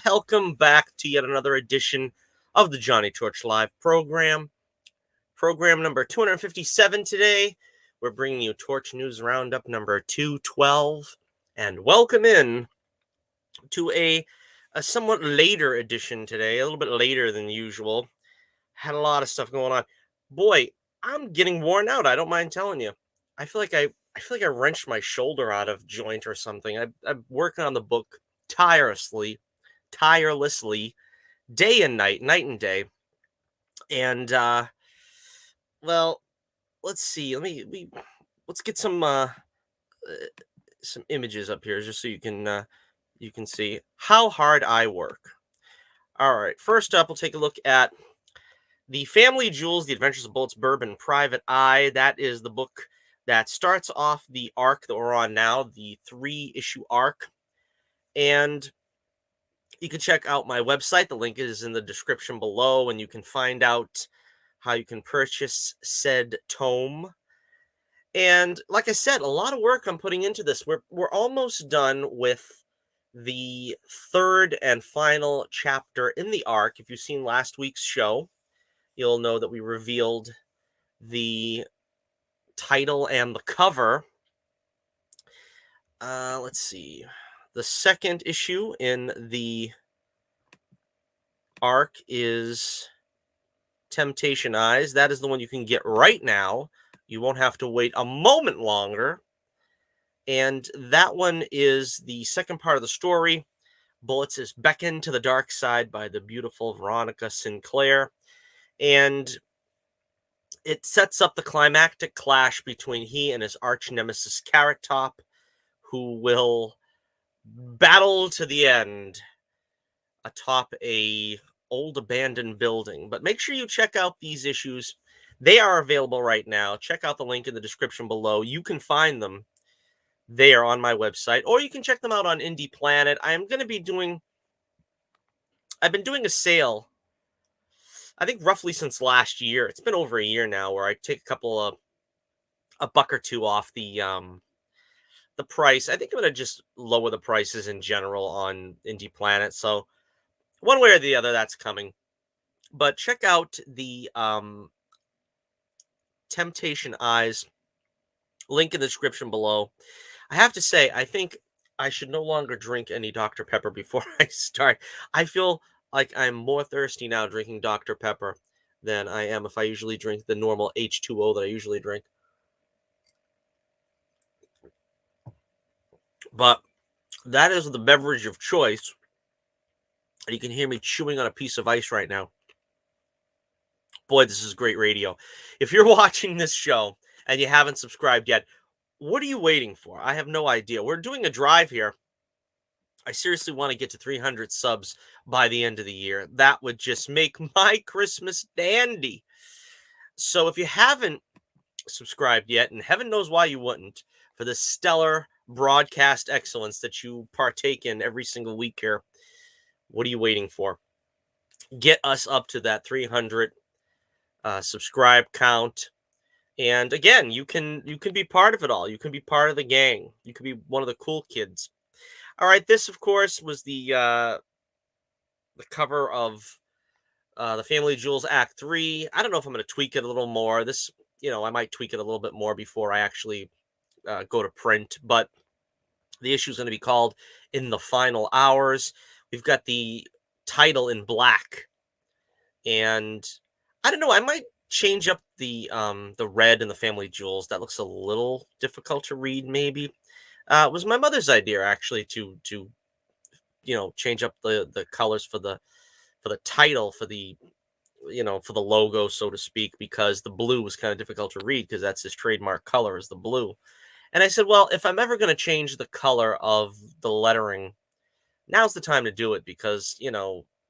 Welcome back to yet another edition of the Johnny Torch Live program. Program number 257 today. We're bringing you Torch News Roundup number 212. And welcome in to a somewhat later edition today, a little bit later than usual. Had a lot of stuff going on. Boy, I'm getting worn out. I don't mind telling you. I feel like I wrenched my shoulder out of joint or something. I'm working on the book tirelessly, day and night and day. And well, let's see. Let's get some images up here just so you can see how hard I work. All right, first up, we'll take a look at The Family Jewels: The Adventures of Bullets, Bourbon, Private Eye. That is the book that starts off the arc that we're on now, the 3-issue arc. And you can check out my website. The link is in the description below, and you can find out how you can purchase said tome. And like I said, a lot of work I'm putting into this. We're almost done with the third and final chapter in the arc. If you've seen last week's show, you'll know that we revealed the title and the cover. Let's see. The second issue in the arc is Temptation Eyes. That is the one you can get right now. You won't have to wait a moment longer. And that one is the second part of the story. Bullets is beckoned to the dark side by the beautiful Veronica Sinclair. And it sets up the climactic clash between he and his arch nemesis Carrot Top, who will battle to the end atop a old abandoned building. But make sure you check out these issues. They are available right now. Check out the link in the description below. You can find them there on my website, or you can check them out on Indie Planet. I've been doing a sale, I think roughly since last year. It's been over a year now, where I take a buck or two off the price. I think I'm going to just lower the prices in general on Indie Planet. So one way or the other, that's coming. But check out the Temptation Eyes, link in the description below. I have to say, I think I should no longer drink any Dr. Pepper before I start. I feel like I'm more thirsty now drinking Dr. Pepper than I am if I usually drink the normal H2O that I usually drink. But that is the beverage of choice. And you can hear me chewing on a piece of ice right now. Boy, this is great radio. If you're watching this show and you haven't subscribed yet, what are you waiting for? I have no idea. We're doing a drive here. I seriously want to get to 300 subs by the end of the year. That would just make my Christmas dandy. So if you haven't subscribed yet, and heaven knows why you wouldn't, for the stellar broadcast excellence that you partake in every single week here, what are you waiting for? Get us up to that 300 subscribe count. And again, you can be part of it all. You can be part of the gang. You can be one of the cool kids. All right, this of course was the cover of the Family Jewels Act 3. I don't know if I'm going to tweak it a little more. This, I might tweak it a little bit more before I actually go to print. But the issue is going to be called In the Final Hours. We've got the title in black, and I don't know. I might change up the red in the Family Jewels. That looks a little difficult to read, maybe. It was my mother's idea, actually, to change up the colors for the title, for the logo, so to speak, because the blue was kind of difficult to read because that's his trademark color, is the blue. And I said, well, if I'm ever going to change the color of the lettering, now's the time to do it, because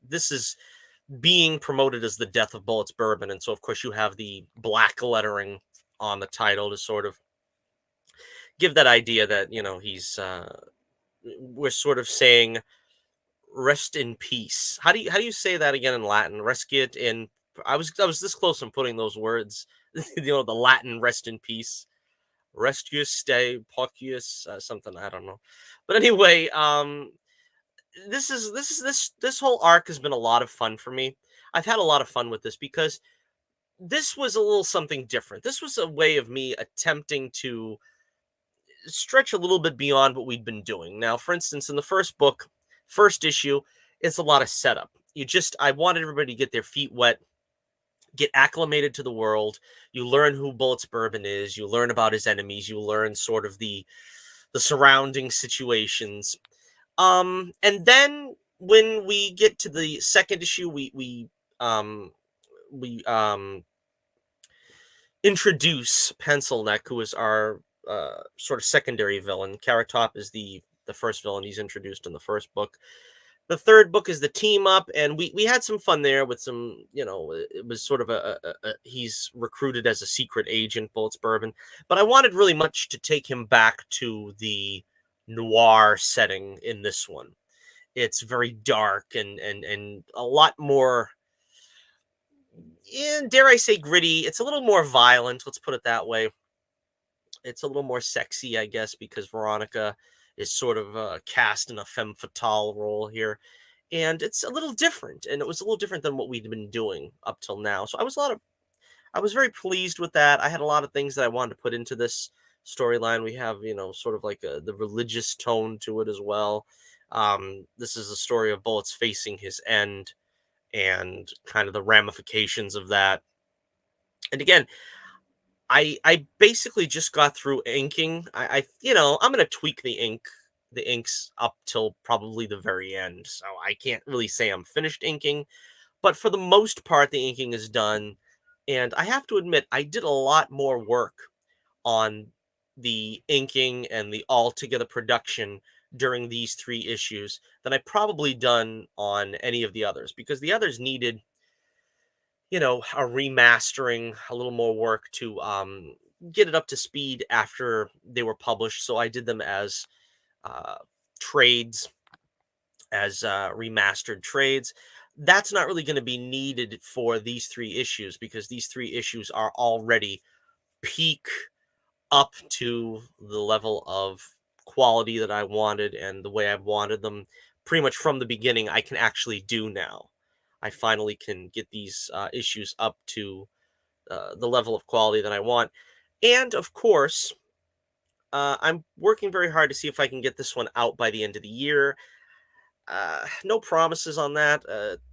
this is being promoted as the death of Bullets Bourbon, and so of course you have the black lettering on the title to sort of give that idea that he's we're sort of saying rest in peace. How do you say that again in Latin? Resquiet in. I was this close from putting those words. The Latin rest in peace. Restus de Pocius, something, I don't know. But anyway, this whole arc has been a lot of fun for me. I've had a lot of fun with this because this was a little something different. This was a way of me attempting to stretch a little bit beyond what we'd been doing. Now, for instance, in the first book, first issue, it's a lot of setup. I wanted everybody to get their feet wet, get acclimated to the world. You learn who Bullets Bourbon is. You learn about his enemies. You learn sort of the surrounding situations. And then when we get to the second issue, um we introduce Pencil Neck, who is our sort of secondary villain. Carrot Top is the first villain he's introduced in the first book. The third book is the team up, and we had some fun there with some, it was sort of he's recruited as a secret agent, Bullets Bourbon, but I wanted really much to take him back to the noir setting in this one. It's very dark and a lot more, dare I say, gritty. It's a little more violent, let's put it that way. It's a little more sexy, I guess, because Veronica is sort of cast in a femme fatale role here, and it's a little different. And it was a little different than what we'd been doing up till now. So I was very pleased with that. I had a lot of things that I wanted to put into this storyline. We have, sort of like the religious tone to it as well. This is a story of Bullets facing his end and kind of the ramifications of that. And again, I basically just got through inking. I'm gonna tweak the inks up till probably the very end. So I can't really say I'm finished inking, but for the most part, the inking is done. And I have to admit, I did a lot more work on the inking and the altogether production during these three issues than I probably done on any of the others, because the others needed, a remastering, a little more work to get it up to speed after they were published. So I did them as uh, trades, as remastered trades. That's not really going to be needed for these three issues, because these three issues are already peak up to the level of quality that I wanted and the way I wanted them pretty much from the beginning. I can actually do now. I finally can get these issues up to the level of quality that I want. And of course, I'm working very hard to see if I can get this one out by the end of the year. No promises on that.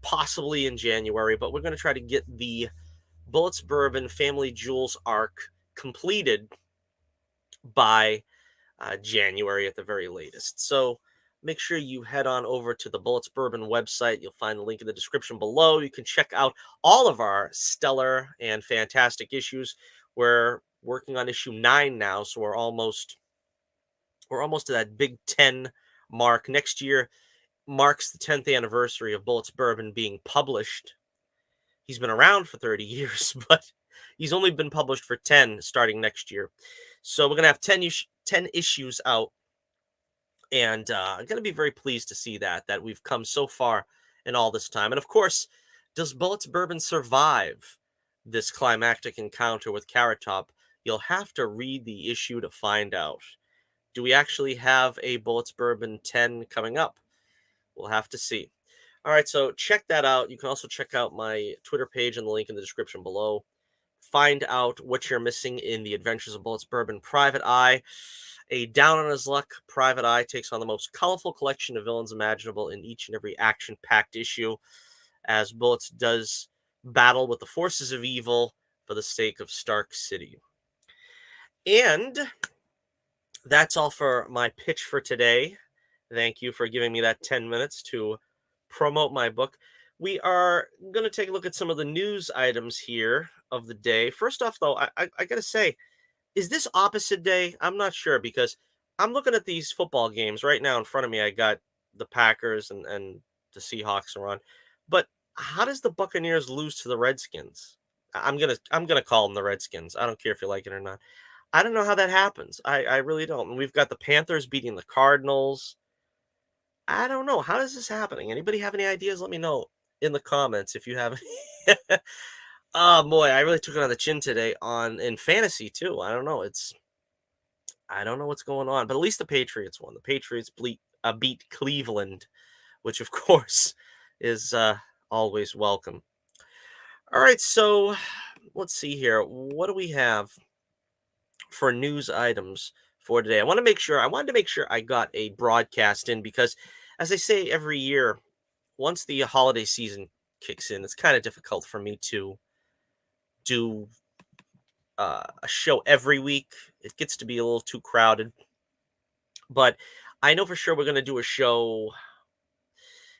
Possibly in January, but we're going to try to get the Bullets Bourbon Family Jewels arc completed by January at the very latest. So make sure you head on over to the Bullets Bourbon website. You'll find the link in the description below. You can check out all of our stellar and fantastic issues. We're working on issue 9 now, so we're almost to that big 10 mark. Next year marks the 10th anniversary of Bullets Bourbon being published. He's been around for 30 years, but he's only been published for 10 starting next year. So we're going to have 10 issues out, and I'm going to be very pleased to see that we've come so far in all this time. And of course, does Bullets Bourbon survive this climactic encounter with Carrot Top? You'll have to read the issue to find out. Do we actually have a Bullets Bourbon 10 coming up? We'll have to see. All right, so check that out. You can also check out my Twitter page and the link in the description below. Find out what you're missing in the Adventures of Bullets Bourbon Private Eye. A down on his luck Private Eye takes on the most colorful collection of villains imaginable in each and every action-packed issue, as Bullets does battle with the forces of evil for the sake of Stark City. And that's all for my pitch for today. Thank you for giving me that 10 minutes to promote my book. We are going to take a look at some of the news items here of the day. First off, though, I got to say, is this opposite day? I'm not sure, because I'm looking at these football games right now in front of me. I got the Packers and the Seahawks are on. But how does the Buccaneers lose to the Redskins? I'm gonna call them the Redskins. I don't care if you like it or not. I don't know how that happens. I really don't. And we've got the Panthers beating the Cardinals. I don't know. How is this happening? Anybody have any ideas? Let me know in the comments if you have any. Oh boy, I really took it on the chin today in fantasy too. I don't know what's going on, but at least the Patriots won. The Patriots beat Cleveland which of course is always welcome. All right, so let's see here. What do we have for news items for today? I wanted to make sure I got a broadcast in because, as I say every year, once the holiday season kicks in, it's kind of difficult for me to do a show every week. It gets to be a little too crowded, but I know for sure we're going to do a show.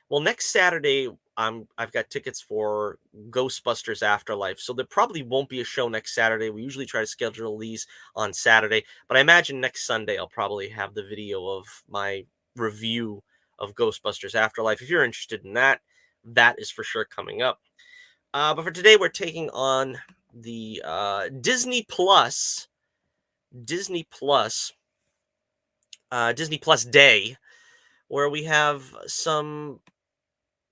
Well, next Saturday, I've got tickets for Ghostbusters Afterlife, so there probably won't be a show next Saturday. We usually try to schedule these on Saturday, but I imagine next Sunday I'll probably have the video of my review of Ghostbusters Afterlife. If you're interested in that, that is for sure coming up. But for today, we're taking on the Disney Plus, Disney Plus Day, where we have some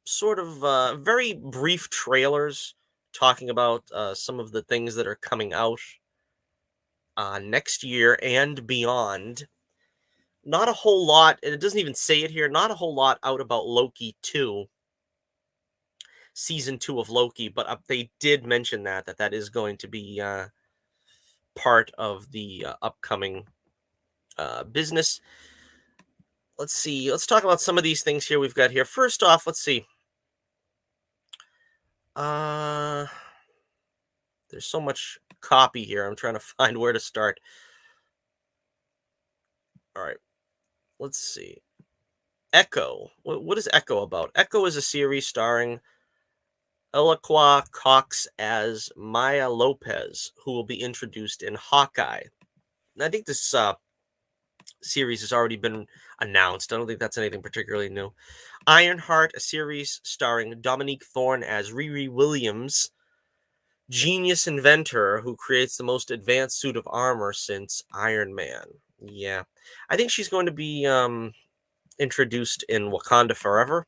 sort of very brief trailers talking about some of the things that are coming out next year and beyond. Not a whole lot, and it doesn't even say it here, not a whole lot out about Loki 2, season 2 of Loki, but they did mention that is going to be part of the upcoming business. Let's see. Let's talk about some of these things here we've got here. First off, let's see. Uh, there's so much copy here. I'm trying to find where to start. All right. Let's see. Echo. What is Echo about? Echo is a series starring Eloqua Cox as Maya Lopez, who will be introduced in Hawkeye. And I think this series has already been announced. I don't think that's anything particularly new. Ironheart, a series starring Dominique Thorne as Riri Williams, genius inventor who creates the most advanced suit of armor since Iron Man. Yeah. I think she's going to be introduced in Wakanda Forever,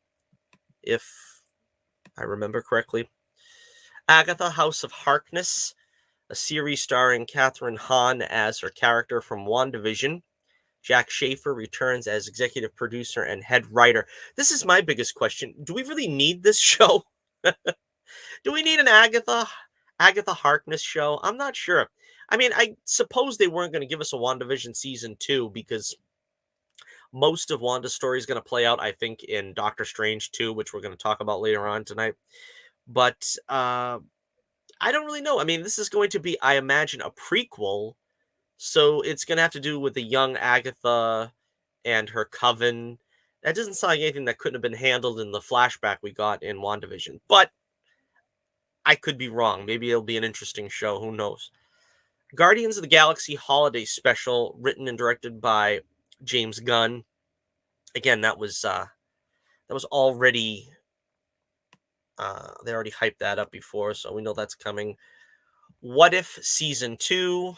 if I remember correctly. Agatha, House of Harkness, a series starring Catherine Hahn as her character from WandaVision. Jack Schaefer returns as executive producer and head writer. This is my biggest question. Do we really need this show? Do we need an Agatha Harkness show? I'm not sure. I mean, I suppose they weren't going to give us a WandaVision season 2 because most of Wanda's story is going to play out, I think, in Doctor Strange 2, which we're going to talk about later on tonight. But I don't really know. I mean, this is going to be, I imagine, a prequel. So it's going to have to do with the young Agatha and her coven. That doesn't sound like anything that couldn't have been handled in the flashback we got in WandaVision. But I could be wrong. Maybe it'll be an interesting show. Who knows? Guardians of the Galaxy Holiday Special, written and directed by James Gunn. Again, that was already they already hyped that up before, so we know that's coming. What If Season 2,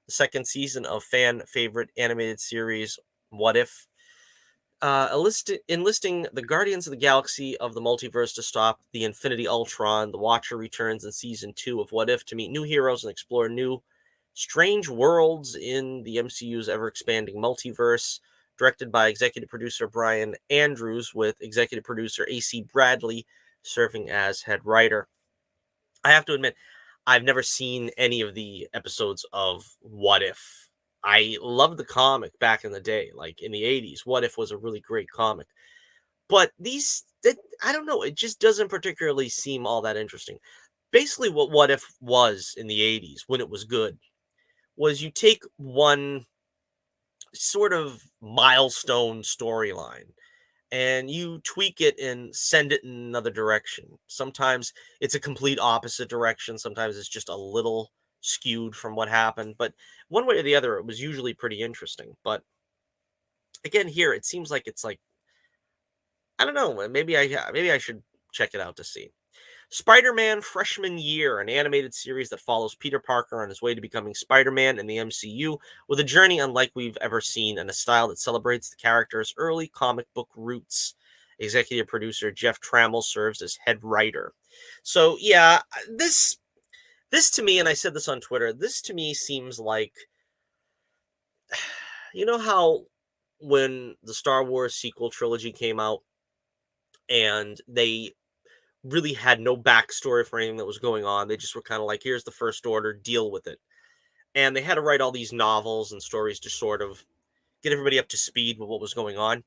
the second season of fan favorite animated series What If, enlisting the Guardians of the Galaxy of the multiverse to stop the Infinity Ultron. The Watcher returns in season 2 of What If to meet new heroes and explore new strange worlds in the MCU's ever-expanding multiverse. Directed by executive producer Brian Andrews, with executive producer AC Bradley serving as head writer. I have to admit, I've never seen any of the episodes of What If. I loved the comic back in the day, like in the 80s. What If was a really great comic. But I don't know, it just doesn't particularly seem all that interesting. Basically, what If was in the 80s, when it was good, was you take one sort of milestone storyline and you tweak it and send it in another direction. Sometimes it's a complete opposite direction. Sometimes it's just a little skewed from what happened. But one way or the other, it was usually pretty interesting. But again, here it seems like it's like, I don't know. Maybe I should check it out to see. Spider-Man Freshman Year, an animated series that follows Peter Parker on his way to becoming Spider-Man in the MCU, with a journey unlike we've ever seen and a style that celebrates the character's early comic book roots. Executive producer Jeff Trammell serves as head writer. So yeah, this to me, and I said this on Twitter, this to me seems like, you know how when the Star Wars sequel trilogy came out, and they really had no backstory for anything that was going on. They just were kind of like, here's the First Order, deal with it. And they had to write all these novels and stories to sort of get everybody up to speed with what was going on.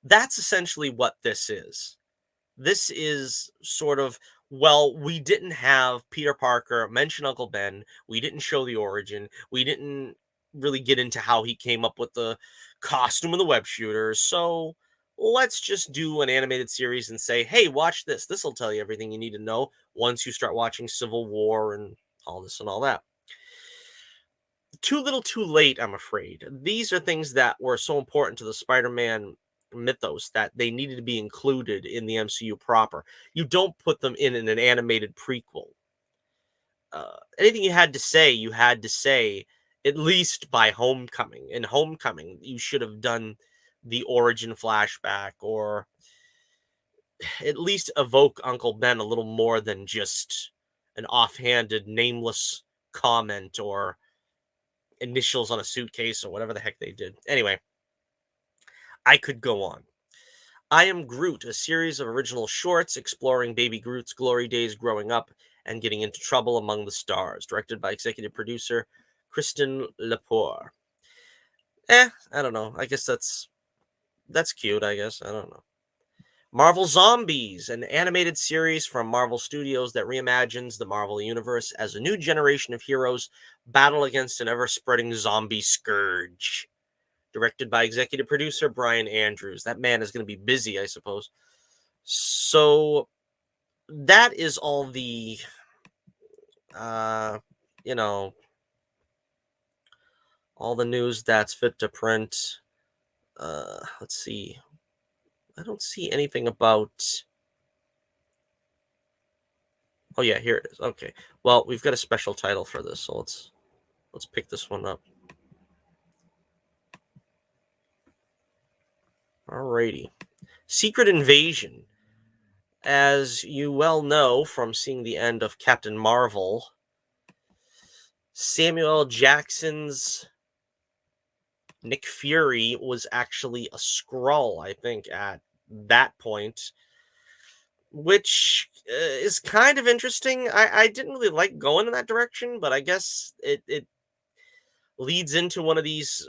That's essentially what this is. This is sort of, well, we didn't have Peter Parker mention Uncle Ben. We didn't show the origin. We didn't really get into how he came up with the costume and the web shooters. So let's just do an animated series and say, hey, watch this. This will tell you everything you need to know once you start watching Civil War and all this and all that. Too little too late, I'm afraid. These are things that were so important to the Spider-Man mythos that they needed to be included in the MCU proper. You don't put them in an animated prequel. Anything you had to say at least by Homecoming. In Homecoming, you should have done the origin flashback, or at least evoke Uncle Ben a little more than just an offhanded, nameless comment or initials on a suitcase or whatever the heck they did. Anyway, I could go on. I Am Groot, a series of original shorts exploring baby Groot's glory days growing up and getting into trouble among the stars, directed by executive producer Kristen Lepore. I don't know. I guess that's cute, I guess. I don't know. Marvel Zombies, an animated series from Marvel Studios that reimagines the Marvel Universe as a new generation of heroes battle against an ever-spreading zombie scourge. Directed by executive producer Brian Andrews. That man is going to be busy, I suppose. So that is all the, uh, you know, all the news that's fit to print. Let's see. I don't see anything about. Oh yeah, here it is. Okay. Well, we've got a special title for this, so let's pick this one up. Alrighty. Secret Invasion. As you well know from seeing the end of Captain Marvel, Samuel Jackson's Nick Fury was actually a Skrull, I think, at that point, which is kind of interesting. I didn't really like going in that direction, but I guess it leads into one of these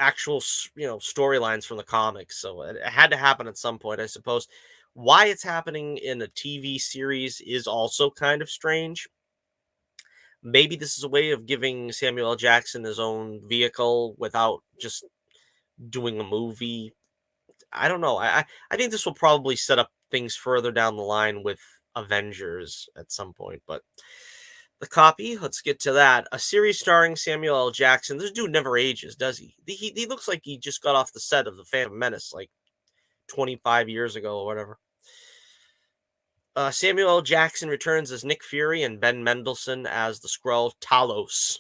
actual storylines from the comics, so it had to happen at some point, I suppose. Why it's happening in a TV series is also kind of strange. Maybe this is a way of giving Samuel L. Jackson his own vehicle without just doing a movie. I don't know. I think this will probably set up things further down the line with Avengers at some point. But the copy, let's get to that. A series starring Samuel L. Jackson. This dude never ages, does he? He looks like he just got off the set of The Phantom Menace like 25 years ago or whatever. Samuel L. Jackson returns as Nick Fury and Ben Mendelsohn as the Skrull Talos.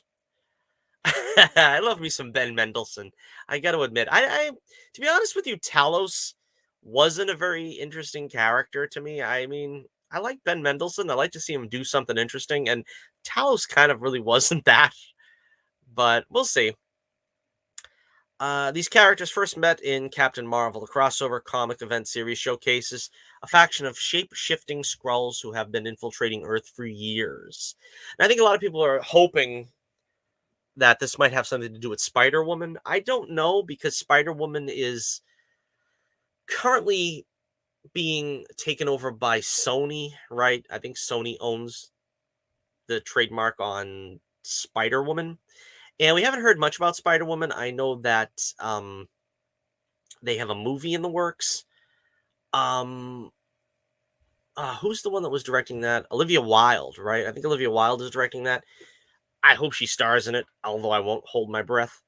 I love me some Ben Mendelsohn. I got to admit, I to be honest with you, Talos wasn't a very interesting character to me. I mean, I like Ben Mendelsohn. I like to see him do something interesting, and Talos kind of really wasn't that. But we'll see. These characters first met in Captain Marvel. The crossover comic event series showcases a faction of shape-shifting Skrulls who have been infiltrating Earth for years. And I think a lot of people are hoping that this might have something to do with Spider-Woman. I don't know, because Spider-Woman is currently being taken over by Sony, right? I think Sony owns the trademark on Spider-Woman. And we haven't heard much about Spider-Woman. I know that they have a movie in the works. Who's the one that was directing that? Olivia Wilde, right? I think Olivia Wilde is directing that. I hope she stars in it, although I won't hold my breath.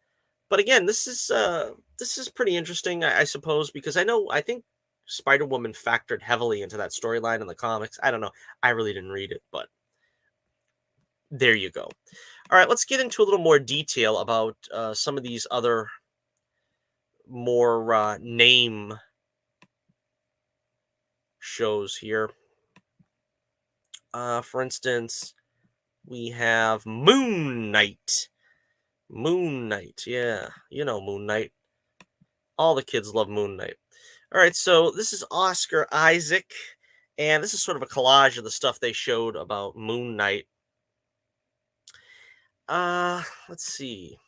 But again, this is pretty interesting, I suppose, because I think Spider-Woman factored heavily into that storyline in the comics. I don't know. I really didn't read it, but there you go. All right, let's get into a little more detail about some of these other more name shows here. For instance, we have Moon Knight. Moon Knight, yeah, you know Moon Knight. All the kids love Moon Knight. All right, so this is Oscar Isaac, and this is sort of a collage of the stuff they showed about Moon Knight. Let's see.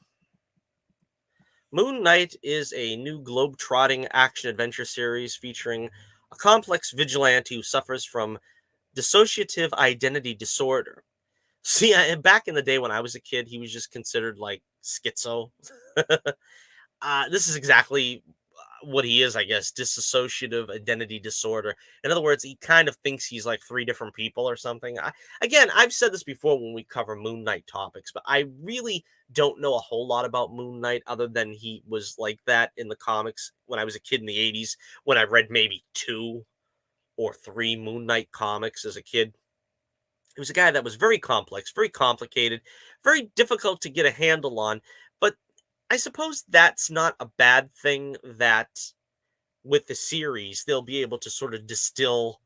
Moon Knight is a new globe-trotting action-adventure series featuring a complex vigilante who suffers from dissociative identity disorder. See, back in the day when I was a kid, he was just considered like schizo. This is exactly what he is, I guess, dissociative identity disorder. In other words, he kind of thinks he's like three different people or something. Again, I've said this before when we cover Moon Knight topics, but I really don't know a whole lot about Moon Knight other than he was like that in the comics when I was a kid in the 80s, when I read maybe two or three Moon Knight comics as a kid. He was a guy that was very complex, very complicated, very difficult to get a handle on. But I suppose that's not a bad thing that with the series, they'll be able to sort of distill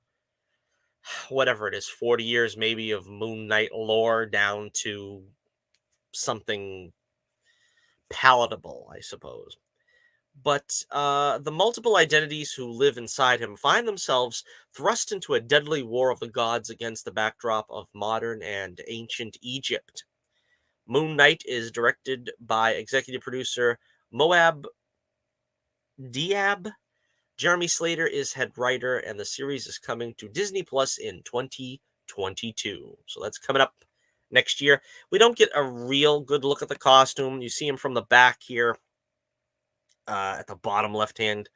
whatever it is, 40 years maybe of Moon Knight lore down to something palatable, I suppose. But the multiple identities who live inside him find themselves thrust into a deadly war of the gods against the backdrop of modern and ancient Egypt. Moon Knight is directed by executive producer Moab Diab. Jeremy Slater is head writer, and the series is coming to Disney Plus in 2022. So that's coming up next year. We don't get a real good look at the costume. You see him from the back here at the bottom left hand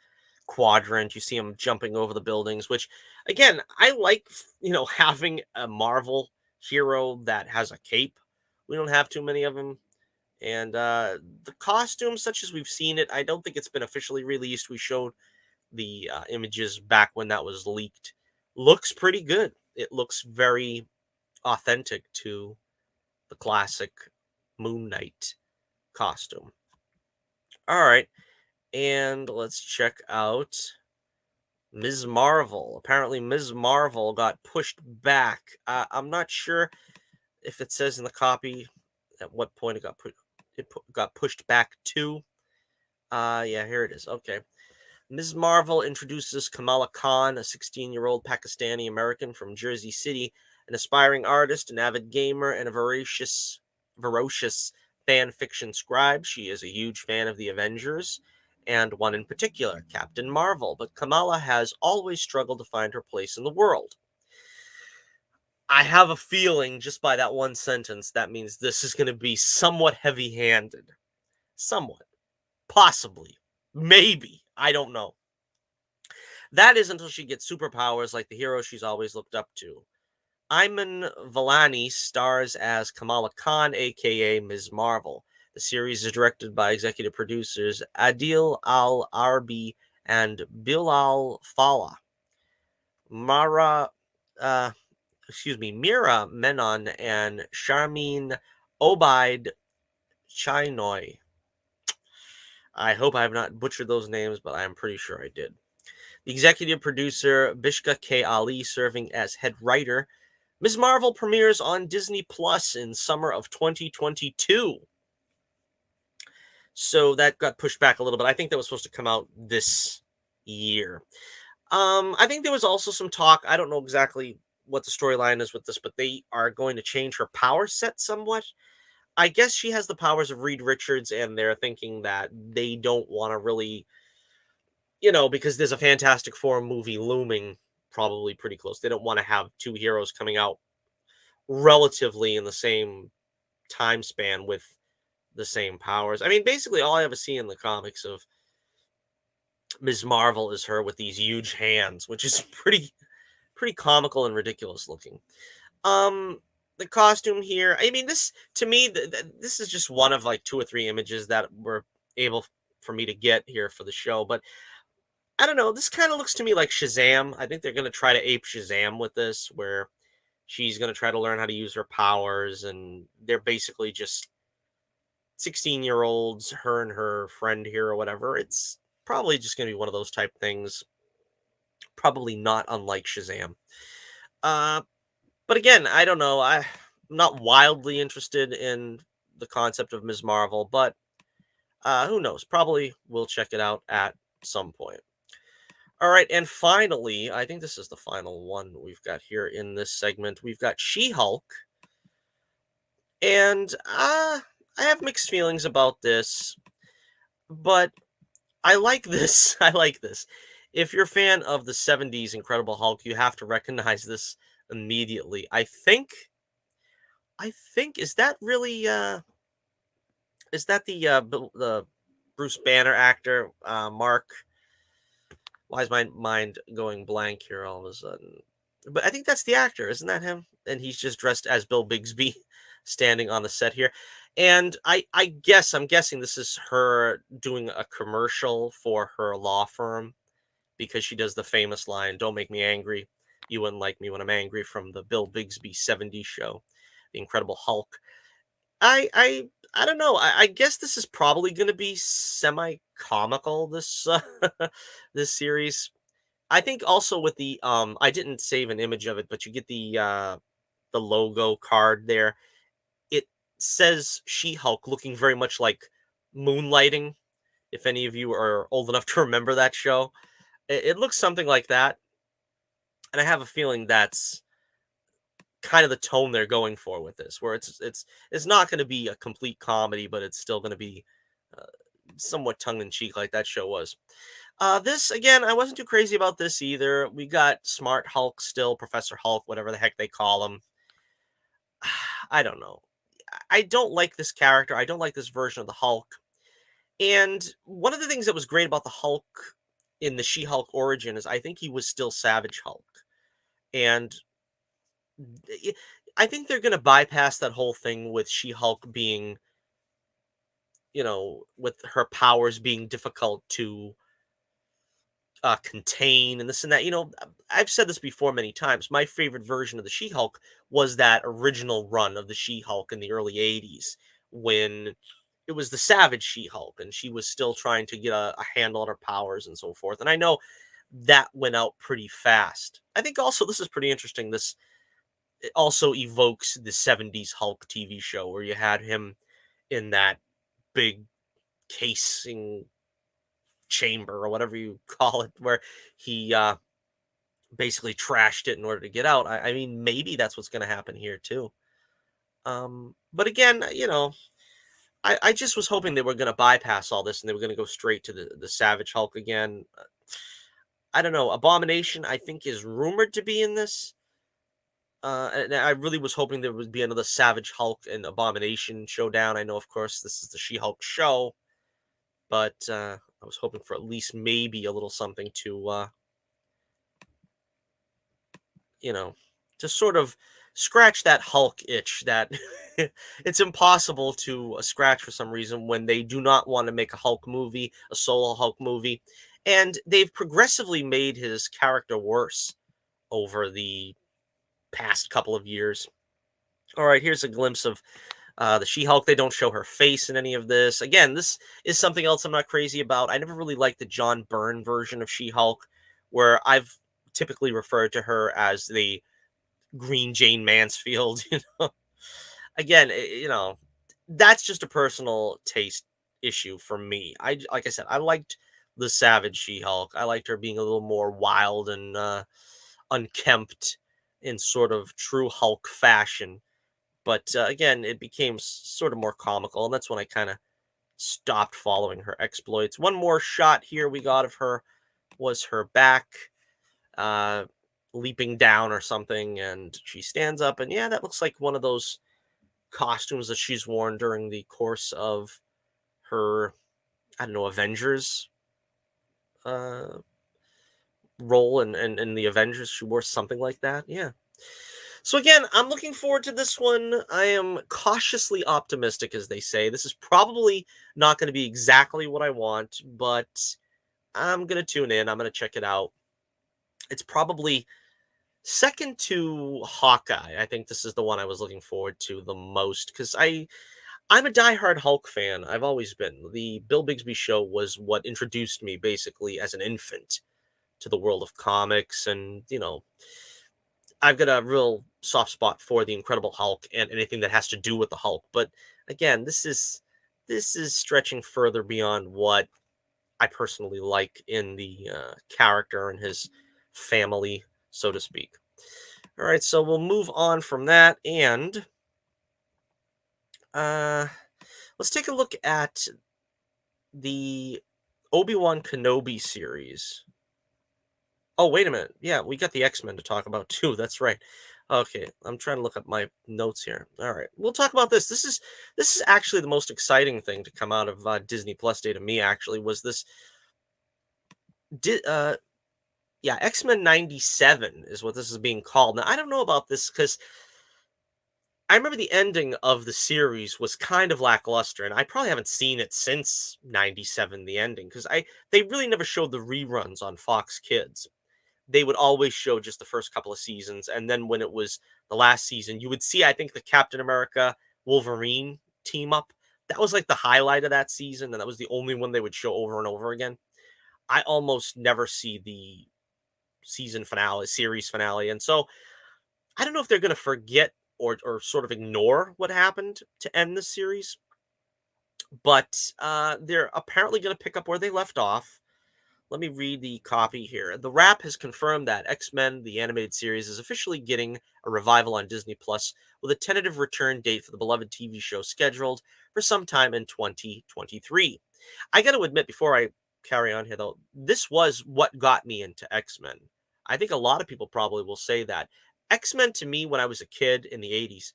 quadrant. You see him jumping over the buildings, which, again, I like, having a Marvel hero that has a cape. We don't have too many of them. And the costume, such as we've seen it, I don't think it's been officially released. We showed the images back when that was leaked. Looks pretty good. It looks very authentic to the classic Moon Knight costume. All right, and let's check out Ms. Marvel. Apparently, Ms. Marvel got pushed back. I'm not sure if it says in the copy at what point it got pushed back to. Yeah, here it is. Okay. Ms. Marvel introduces Kamala Khan, a 16-year-old Pakistani American from Jersey City, an aspiring artist, an avid gamer, and a ferocious fan fiction scribe. She is a huge fan of the Avengers, and one in particular, Captain Marvel. But Kamala has always struggled to find her place in the world. I have a feeling, just by that one sentence, that means this is going to be somewhat heavy handed. Somewhat. Possibly. Maybe. I don't know. That is until she gets superpowers like the hero she's always looked up to. Ayman Vellani stars as Kamala Khan, aka Ms. Marvel. The series is directed by executive producers Adil Al Arbi and Bilal Fallah. Mara, uh, Mira Menon and Sharmeen Obaid Chinoy. I hope I have not butchered those names, but I am pretty sure I did. The executive producer, Bishka K. Ali, serving as head writer. Ms. Marvel premieres on Disney Plus in summer of 2022. So that got pushed back a little bit. I think that was supposed to come out this year. I think there was also some talk. I don't know exactly what the storyline is with this, but they are going to change her power set somewhat. I guess she has the powers of Reed Richards, and they're thinking that they don't want to really, because there's a Fantastic Four movie looming probably pretty close. They don't want to have two heroes coming out relatively in the same time span with the same powers. I mean, basically, all I ever see in the comics of Ms. Marvel is her with these huge hands, which is pretty comical and ridiculous looking. Um, the costume here, I mean, this to me, this is just one of like two or three images that were able for me to get here for the show, but I don't know. This kind of looks to me like Shazam. I think they're going to try to ape Shazam with this, where she's going to try to learn how to use her powers, and they're basically just 16-year-olds, her and her friend here or whatever. It's probably just going to be one of those type things. Probably not unlike Shazam. Uh, but again, I don't know. I'm not wildly interested in the concept of Ms. Marvel, but who knows? Probably we'll check it out at some point. All right, and finally, I think this is the final one we've got here in this segment. We've got She-Hulk, and I have mixed feelings about this, but I like this. I like this. If you're a fan of the '70s Incredible Hulk, you have to recognize this immediately. I think is that really is that the Bruce Banner actor Mark? Why is my mind going blank here all of a sudden? But I think that's the actor, isn't that him? And he's just dressed as Bill Bixby, standing on the set here. And I'm guessing this is her doing a commercial for her law firm because she does the famous line, "Don't make me angry. You wouldn't like me when I'm angry," from the Bill Bixby '70s show, The Incredible Hulk. I don't know. I guess this is probably going to be semi-comical. This this series. I think also with I didn't save an image of it, but you get the logo card there. It says She-Hulk, looking very much like Moonlighting. If any of you are old enough to remember that show, it looks something like that, and I have a feeling that's kind of the tone they're going for with this, where it's not going to be a complete comedy, but it's still going to be uh, somewhat tongue in cheek, like that show was. This again, I wasn't too crazy about this either. We got Smart Hulk still, Professor Hulk, whatever the heck they call him. I don't know. I don't like this character. I don't like this version of the Hulk. And one of the things that was great about the Hulk in the She-Hulk origin is I think he was still Savage Hulk. And y- I think they're going to bypass that whole thing with She-Hulk being, with her powers being difficult to contain and this and that. I've said this before many times. My favorite version of the She-Hulk was that original run of the She-Hulk in the early '80s when it was the Savage She-Hulk and she was still trying to get a handle on her powers and so forth. And I know that went out pretty fast. I think also this is pretty interesting. This it also evokes the '70s Hulk TV show where you had him in that big casing chamber or whatever you call it, where he basically trashed it in order to get out. I mean, maybe that's what's going to happen here too. But again, I just was hoping they were going to bypass all this and they were going to go straight to the Savage Hulk again. I don't know. Abomination, I think, is rumored to be in this. And I really was hoping there would be another Savage Hulk and Abomination showdown. I know, of course, this is the She-Hulk show, but I was hoping for at least maybe a little something to you know, to sort of scratch that Hulk itch that it's impossible to scratch for some reason when they do not want to make a Hulk movie, a solo Hulk movie. And they've progressively made his character worse over the past couple of years. All right, here's a glimpse of the She-Hulk. They don't show her face in any of this. Again, this is something else I'm not crazy about. I never really liked the John Byrne version of She-Hulk, where I've typically referred to her as the Green Jane Mansfield. Again, that's just a personal taste issue for me. Like I said, I liked the Savage She-Hulk. I liked her being a little more wild and unkempt in sort of true Hulk fashion. But again, it became sort of more comical, and that's when I kind of stopped following her exploits. One more shot here we got of her was her back uh, leaping down or something, and she stands up, and yeah, that looks like one of those costumes that she's worn during the course of her, I don't know, Avengers uh, role, and in the Avengers, she wore something like that. Yeah. So again, I'm looking forward to this one. I am cautiously optimistic, as they say. This is probably not going to be exactly what I want, but I'm going to tune in. I'm going to check it out. It's probably second to Hawkeye. I think this is the one I was looking forward to the most because I'm a diehard Hulk fan. I've always been. The Bill Bixby show was what introduced me basically as an infant to the world of comics, and I've got a real soft spot for the Incredible Hulk and anything that has to do with the Hulk. But again, this is stretching further beyond what I personally like in the character and his family, so to speak. All right, so we'll move on from that, and uh, let's take a look at the Obi-Wan Kenobi series. Oh, wait a minute. Yeah, we got the X-Men to talk about too. That's right. Okay, I'm trying to look up my notes here. All right, we'll talk about this. This is actually the most exciting thing to come out of Disney Plus Day to me. Actually, was this? Di- uh, yeah, X-Men '97 is what this is being called. Now, I don't know about this because I remember the ending of the series was kind of lackluster, and I probably haven't seen it since '97. The ending because they really never showed the reruns on Fox Kids. They would always show just the first couple of seasons, and then when it was the last season, you would see, I think, the Captain America Wolverine team up. That was like the highlight of that season, and that was the only one they would show over and over again. I almost never see the season finale, series finale, and so I don't know if they're going to forget or sort of ignore what happened to end the series, but they're apparently going to pick up where they left off. Let me read the copy here. The Wrap has confirmed that X-Men, the animated series, is officially getting a revival on Disney Plus, with a tentative return date for the beloved TV show scheduled for sometime in 2023. I got to admit, before I carry on here, though, this was what got me into X-Men. I think a lot of people probably will say that. X-Men, to me, when I was a kid in the 80s,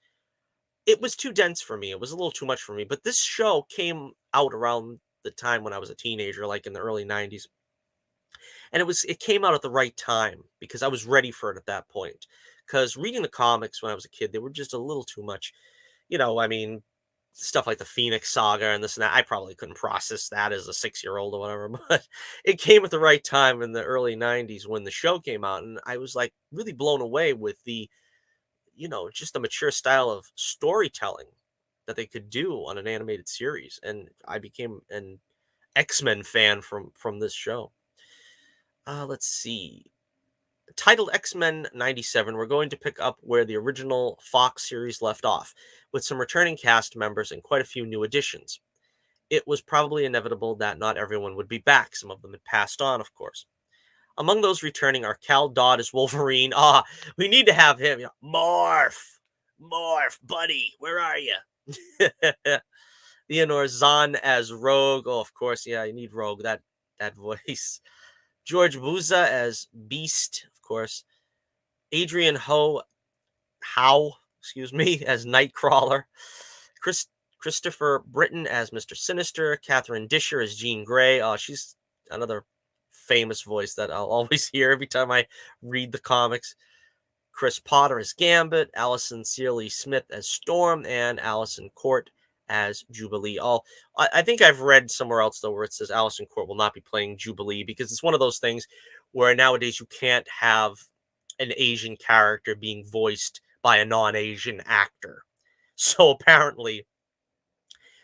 it was too dense for me. It was a little too much for me. But this show came out around the time when I was a teenager, like in the early 90s, and it came out at the right time because I was ready for it at that point. Because reading the comics when I was a kid, they were just a little too much. I mean, stuff like the Phoenix Saga and this and that. I probably couldn't process that as a 6-year old or whatever, but it came at the right time in the early '90s when the show came out, and I was like really blown away with just the mature style of storytelling that they could do on an animated series, and I became an X-Men fan from this show. Let's see. Titled X-Men '97, we're going to pick up where the original Fox series left off, with some returning cast members and quite a few new additions. It was probably inevitable that not everyone would be back. Some of them had passed on, of course. Among those returning are Cal Dodd as Wolverine. We need to have him. Morph! Morph, buddy, where are you? Leonor Zahn as Rogue. Oh, of course, yeah, you need Rogue, that voice. George Buza as Beast, of course. Adrian Howe, excuse me, as Nightcrawler. Chris, Christopher Britton as Mr. Sinister. Catherine Disher as Jean Grey. Oh, she's another famous voice that I'll always hear every time I read the comics. Chris Potter as Gambit. Allison Searly Smith as Storm. And Allison Court as Jubilee. I think I've read somewhere else, though, where it says Allison Court will not be playing Jubilee because it's one of those things where nowadays you can't have an Asian character being voiced by a non-Asian actor. So apparently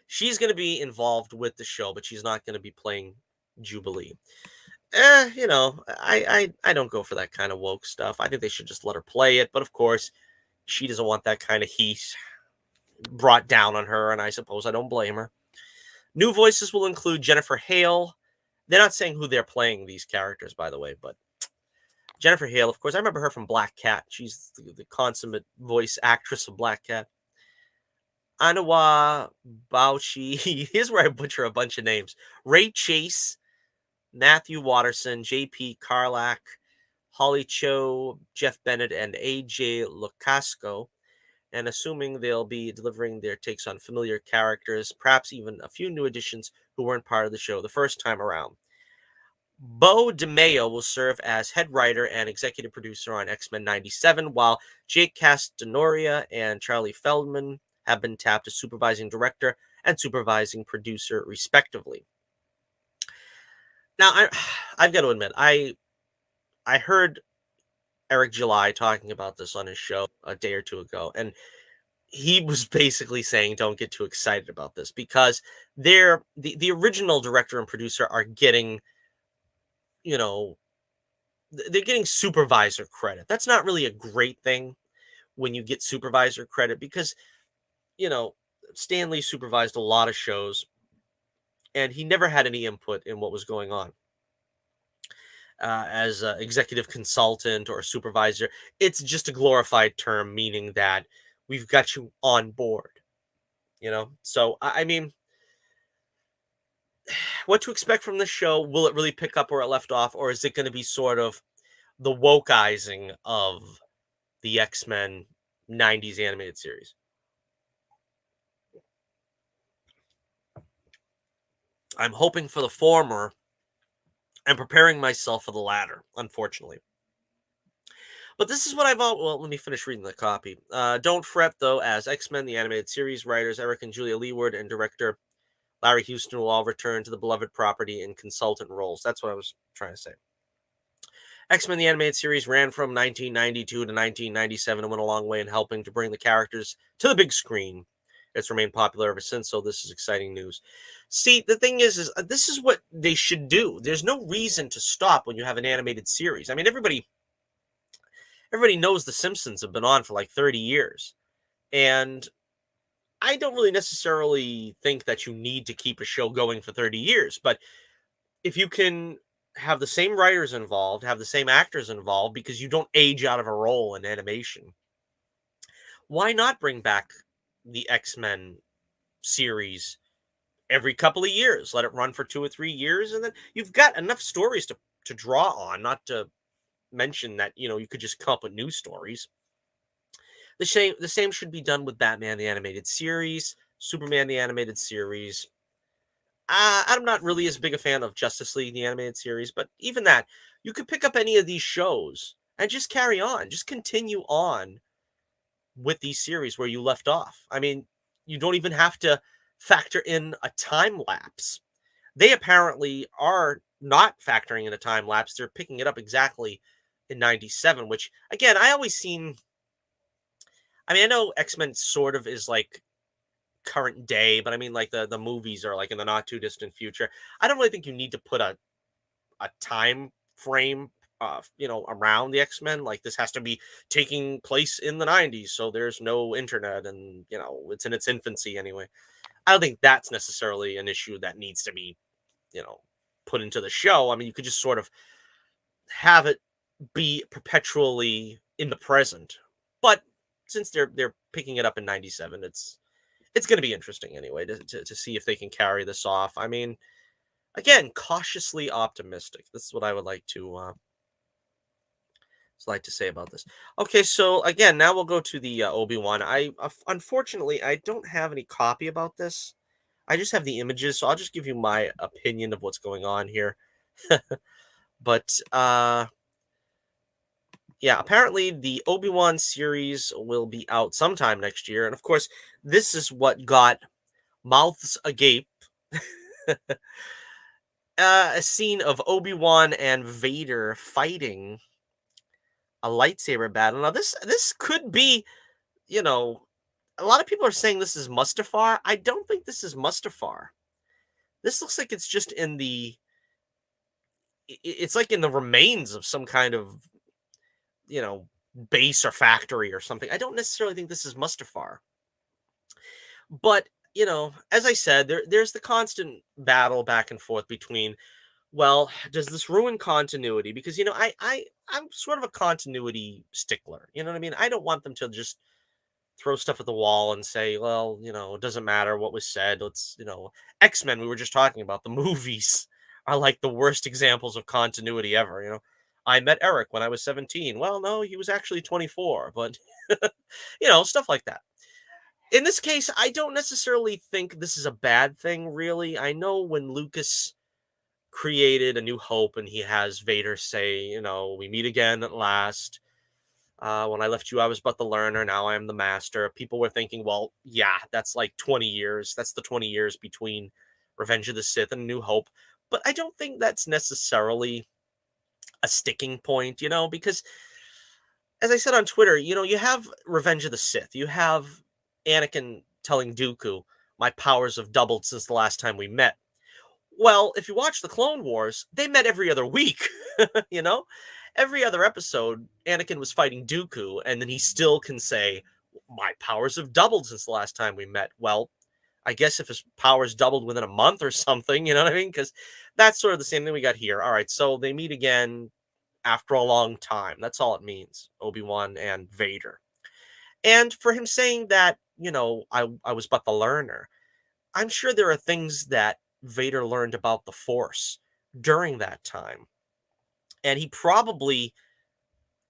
she's going to be involved with the show, but she's not going to be playing Jubilee. I don't go for that kind of woke stuff. I think they should just let her play it. But of course, she doesn't want that kind of heat brought down on her, and I suppose I don't blame her. New voices will include Jennifer Hale. They're not saying who they're playing these characters, by the way, but Jennifer Hale, of course, I remember her from Black Cat. She's the consummate voice actress of Black Cat. Anawa Bauchi. Here's where I butcher a bunch of names. Ray Chase, Matthew Watterson, J.P. Carlack, Holly Cho, Jeff Bennett, and A.J. Locasco. And assuming they'll be delivering their takes on familiar characters, perhaps even a few new additions who weren't part of the show the first time around. Bo DeMeo will serve as head writer and executive producer on X-Men '97, while Jake Castanoria and Charlie Feldman have been tapped as supervising director and supervising producer, respectively. Now, I've got to admit, I heard Eric July talking about this on his show a day or two ago, and he was basically saying don't get too excited about this because the original director and producer are getting, you know, they're getting supervisor credit. That's not really a great thing when you get supervisor credit because, you know, Stan Lee supervised a lot of shows and he never had any input in what was going on. As an executive consultant or a supervisor, it's just a glorified term meaning that we've got you on board, you know? So, I mean, what to expect from this show? Will it really pick up where it left off, or is it going to be sort of the wokeizing of the X-Men 90s animated series? I'm hoping for the former and preparing myself for the latter, unfortunately. But this is what I've well, let me finish reading the copy. Don't fret, though, as X-Men, the animated series, writers Eric and Julia Leeward and director Larry Houston will all return to the beloved property in consultant roles. That's what I was trying to say. X-Men, the animated series, ran from 1992 to 1997 and went a long way in helping to bring the characters to the big screen. It's remained popular ever since, so this is exciting news. See, the thing is this is what they should do. There's no reason to stop when you have an animated series. I mean, everybody knows The Simpsons have been on for like 30 years. And I don't really necessarily think that you need to keep a show going for 30 years, but if you can have the same writers involved, have the same actors involved, because you don't age out of a role in animation, why not bring back the X-Men series every couple of years? Let it run for 2 or 3 years, and then you've got enough stories to draw on, not to mention that, you could just come up with new stories. The same should be done with Batman the animated series, Superman the animated series. I'm not really as big a fan of Justice League the animated series, but even that, you could pick up any of these shows and just carry on, just continue on with these series where you left off. I mean, you don't even have to factor in a time lapse. They apparently are not factoring in a time lapse. They're picking it up exactly in 97, which again, I mean, I know X-Men sort of is like current day, but I mean, like the movies are like in the not too distant future. I don't really think you need to put a time frame, around the X-Men. Like this has to be taking place in the 90s, so there's no internet, and it's in its infancy anyway. I don't think that's necessarily an issue that needs to be, you know, put into the show. I mean, you could just sort of have it be perpetually in the present. But since they're picking it up in 97, it's going to be interesting anyway to see if they can carry this off. I mean, again, cautiously optimistic. This is what I would like to say about this. Okay, so again, now we'll go to the Obi-Wan. Unfortunately, I don't have any copy about this. I just have the images, so I'll just give you my opinion of what's going on here. But yeah, apparently the Obi-Wan series will be out sometime next year, and of course, this is what got mouths agape. A scene of Obi-Wan and Vader fighting a lightsaber battle. Now, this could be, you know, a lot of people are saying this is Mustafar. I don't think this is Mustafar. This looks like it's just in it's like in the remains of some kind of, you know, base or factory or something. I don't necessarily think this is Mustafar. But, as I said, there's the constant battle back and forth between, well, does this ruin continuity? Because, I'm sort of a continuity stickler. You know what I mean? I don't want them to just throw stuff at the wall and say, well, it doesn't matter what was said. X-Men, we were just talking about, the movies are like the worst examples of continuity ever. I met Eric when I was 17. Well, no, he was actually 24, but, stuff like that. In this case, I don't necessarily think this is a bad thing, really. I know when Lucas created A New Hope and he has Vader say, we meet again at last. When I left you, I was but the learner. Now I am the master. People were thinking, well, yeah, that's like 20 years. That's the 20 years between Revenge of the Sith and New Hope. But I don't think that's necessarily a sticking point, because as I said on Twitter, you have Revenge of the Sith. You have Anakin telling Dooku, my powers have doubled since the last time we met. Well, if you watch the Clone Wars, they met every other week, you know? Every other episode, Anakin was fighting Dooku, and then he still can say, my powers have doubled since the last time we met. Well, I guess if his powers doubled within a month or something, you know what I mean? Because that's sort of the same thing we got here. All right, so they meet again after a long time. That's all it means, Obi-Wan and Vader. And for him saying that, I was but the learner, I'm sure there are things that Vader learned about the Force during that time. And he probably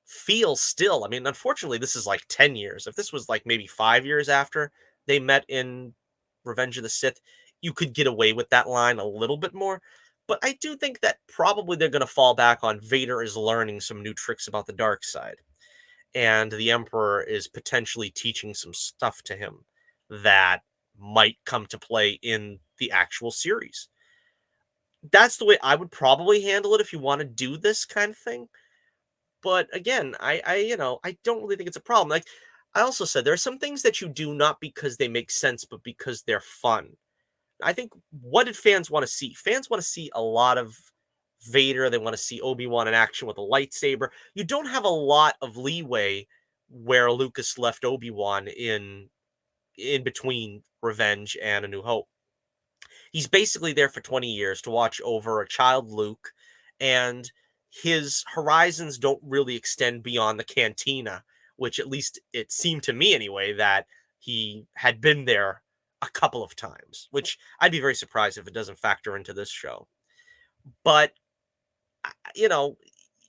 feels still. I mean, unfortunately, this is like 10 years. If this was like maybe 5 years after they met in Revenge of the Sith, you could get away with that line a little bit more. But I do think that probably they're going to fall back on Vader is learning some new tricks about the dark side. And the Emperor is potentially teaching some stuff to him that might come to play in the actual series. That's the way I would probably handle it if you want to do this kind of thing. But again, I don't really think it's a problem. Like I also said, there are some things that you do not because they make sense, but because they're fun. I think what did fans want to see? Fans want to see a lot of Vader. They want to see Obi-Wan in action with a lightsaber. You don't have a lot of leeway where Lucas left Obi-Wan in between Revenge and A New Hope. He's basically there for 20 years to watch over a child Luke, and his horizons don't really extend beyond the cantina, which at least it seemed to me anyway that he had been there a couple of times, which I'd be very surprised if it doesn't factor into this show. But you know,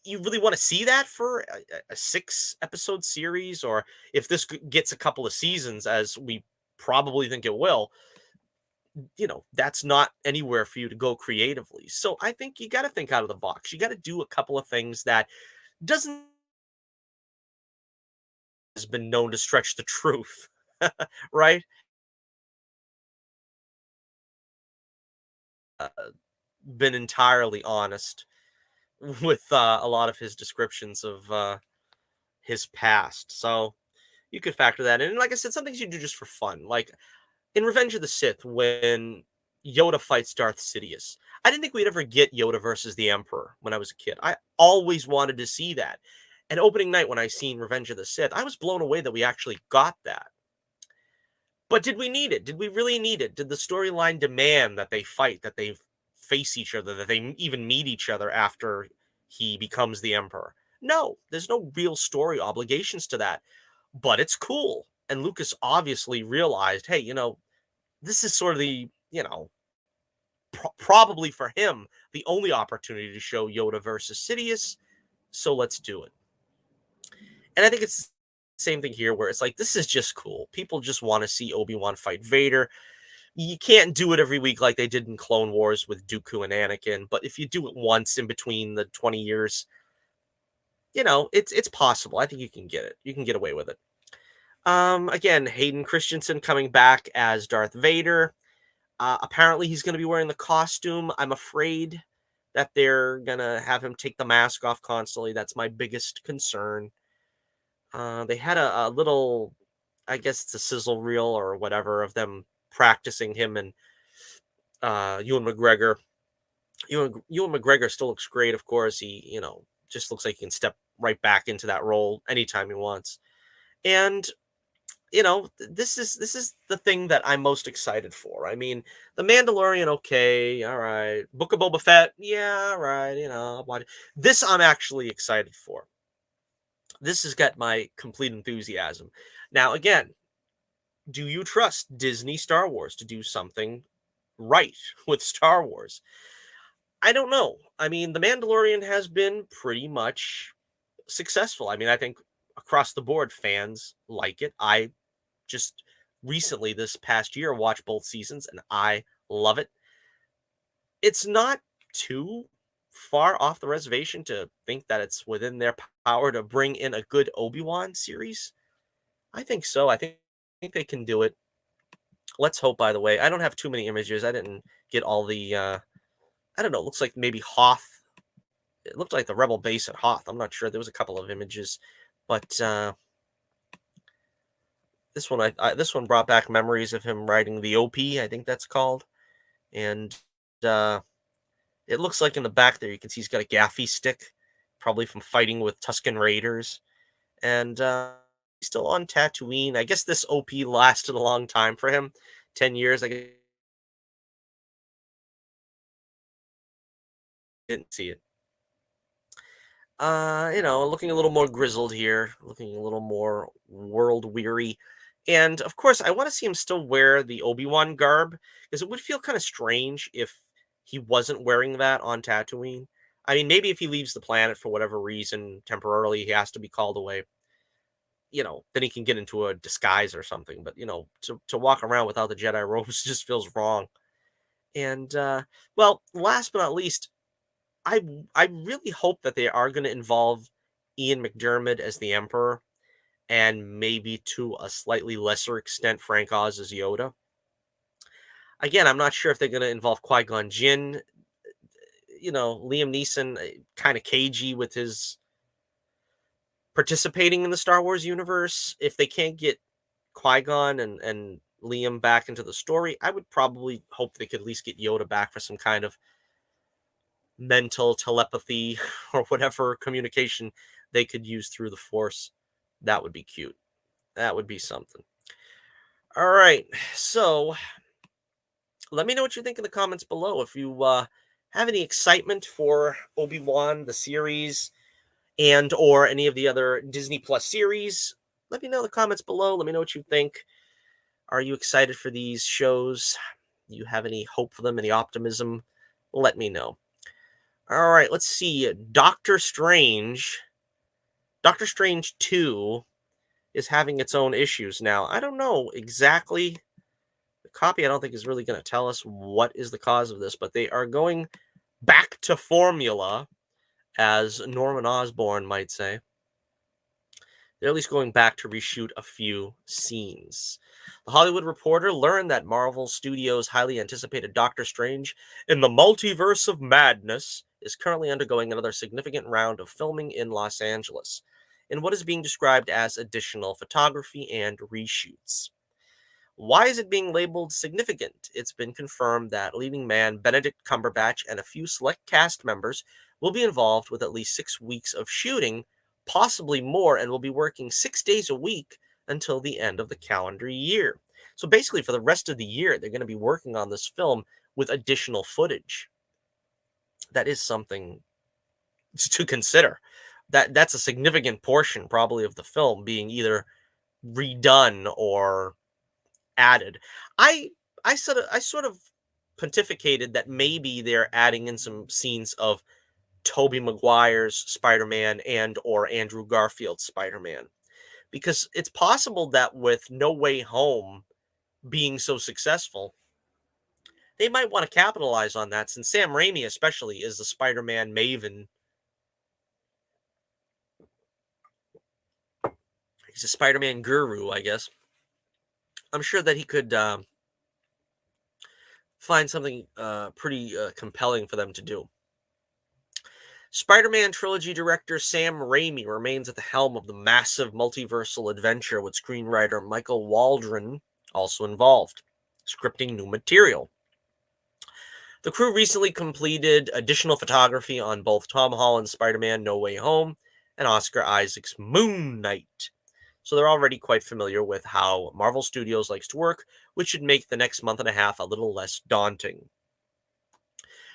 you really want to see that for a 6 episode series, or if this gets a couple of seasons, as we probably think it will, that's not anywhere for you to go creatively. So I think you got to think out of the box. You got to do a couple of things that doesn't has been known to stretch the truth, right? Uh, been entirely honest with a lot of his descriptions of his past. So you could factor that in. And like I said, some things you do just for fun. Like in Revenge of the Sith, when Yoda fights Darth Sidious, I didn't think we'd ever get Yoda versus the Emperor when I was a kid. I always wanted to see that. And opening night, when I seen Revenge of the Sith, I was blown away that we actually got that. But did we need it? Did we really need it? Did the storyline demand that they fight, that they face each other, that they even meet each other after he becomes the Emperor? No, there's no real story obligations to that. But it's cool. And Lucas obviously realized, hey, this is sort of the, probably for him, the only opportunity to show Yoda versus Sidious. So let's do it. And I think it's the same thing here where it's like, this is just cool. People just want to see Obi-Wan fight Vader. You can't do it every week like they did in Clone Wars with Dooku and Anakin. But if you do it once in between the 20 years, it's possible. I think you can get it. You can get away with it. Again, Hayden Christensen coming back as Darth Vader. Apparently, he's going to be wearing the costume. I'm afraid that they're going to have him take the mask off constantly. That's my biggest concern. They had a little, I guess it's a sizzle reel or whatever, of them practicing him and Ewan McGregor. Ewan McGregor still looks great, of course. He, just looks like he can step right back into that role anytime he wants. And this is the thing that I'm most excited for. I mean, The Mandalorian, okay, all right. Book of Boba Fett, yeah, all right, I'll watch it. This I'm actually excited for. This has got my complete enthusiasm. Now, again, do you trust Disney Star Wars to do something right with Star Wars? I don't know. I mean, The Mandalorian has been pretty much successful. I mean, I think across the board fans like it. I just recently this past year watched both seasons and I love it. It's not too far off the reservation to think that it's within their power to bring in a good Obi-Wan series. I think so. I think they can do it. Let's hope, by the way. I don't have too many images. I didn't get all the I don't know, it looks like maybe Hoth. It looked like the Rebel base at Hoth. I'm not sure. There was a couple of images, but this one brought back memories of him riding the OP, I think that's called. And uh, it looks like in the back there you can see he's got a gaffy stick, probably from fighting with Tusken Raiders. And he's still on Tatooine. I guess this OP lasted a long time for him. 10 years. I didn't see it. Looking a little more grizzled here, looking a little more world weary. And of course, I want to see him still wear the Obi-Wan garb because it would feel kind of strange if he wasn't wearing that on Tatooine. I mean, maybe if he leaves the planet for whatever reason temporarily, he has to be called away. Then he can get into a disguise or something. But to walk around without the Jedi robes just feels wrong. And well, last but not least, I really hope that they are going to involve Ian McDermott as the Emperor, and maybe to a slightly lesser extent Frank Oz as Yoda. Again, I'm not sure if they're going to involve Qui Gon Jinn. Liam Neeson, kind of cagey with his participating in the Star Wars universe. If they can't get Qui Gon and Liam back into the story, I would probably hope they could at least get Yoda back for some kind of mental telepathy or whatever communication they could use through the Force. That would be cute. That would be something. All right. So let me know what you think in the comments below. If you have any excitement for Obi-Wan, the series, and or any of the other Disney Plus series, let me know in the comments below. Let me know what you think. Are you excited for these shows? Do you have any hope for them, any optimism? Let me know. All right, let's see. Doctor Strange 2 is having its own issues now. I don't know exactly. The copy, I don't think, is really going to tell us what is the cause of this, but they are going back to formula, as Norman Osborn might say. They're at least going back to reshoot a few scenes. The Hollywood Reporter learned that Marvel Studios' highly anticipated Doctor Strange in the Multiverse of Madness is currently undergoing another significant round of filming in Los Angeles, in what is being described as additional photography and reshoots. Why is it being labeled significant? It's been confirmed that leading man Benedict Cumberbatch and a few select cast members will be involved with at least 6 weeks of shooting, possibly more, and will be working 6 days a week until the end of the calendar year. So basically, for the rest of the year, they're going to be working on this film with additional footage. That is something to consider. That's a significant portion, probably, of the film being either redone or added. I I sort of pontificated that maybe they're adding in some scenes of Tobey Maguire's Spider-Man and or Andrew Garfield's Spider-Man, because it's possible that with No Way Home being so successful, they might want to capitalize on that, since Sam Raimi especially is the Spider-Man maven. He's a Spider-Man guru, I guess. I'm sure that he could find something pretty compelling for them to do. Spider-Man trilogy director Sam Raimi remains at the helm of the massive multiversal adventure, with screenwriter Michael Waldron also involved, scripting new material. The crew recently completed additional photography on both Tom Holland's Spider-Man No Way Home and Oscar Isaac's Moon Knight, so they're already quite familiar with how Marvel Studios likes to work, which should make the next month and a half a little less daunting.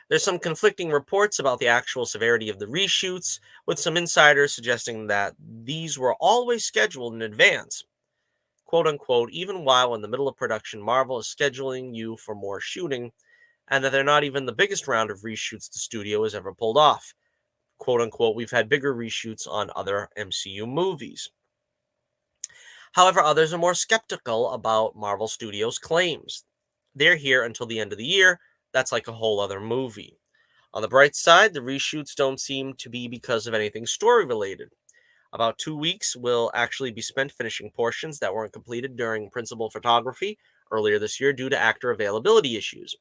There's some conflicting reports about the actual severity of the reshoots, with some insiders suggesting that these were always scheduled in advance. Quote unquote, even while in the middle of production, Marvel is scheduling you for more shooting, and that they're not even the biggest round of reshoots the studio has ever pulled off. Quote unquote, we've had bigger reshoots on other MCU movies. However, others are more skeptical about Marvel Studios' claims. They're here until the end of the year. That's like a whole other movie. On the bright side, the reshoots don't seem to be because of anything story-related. About 2 weeks will actually be spent finishing portions that weren't completed during principal photography earlier this year due to actor availability issues,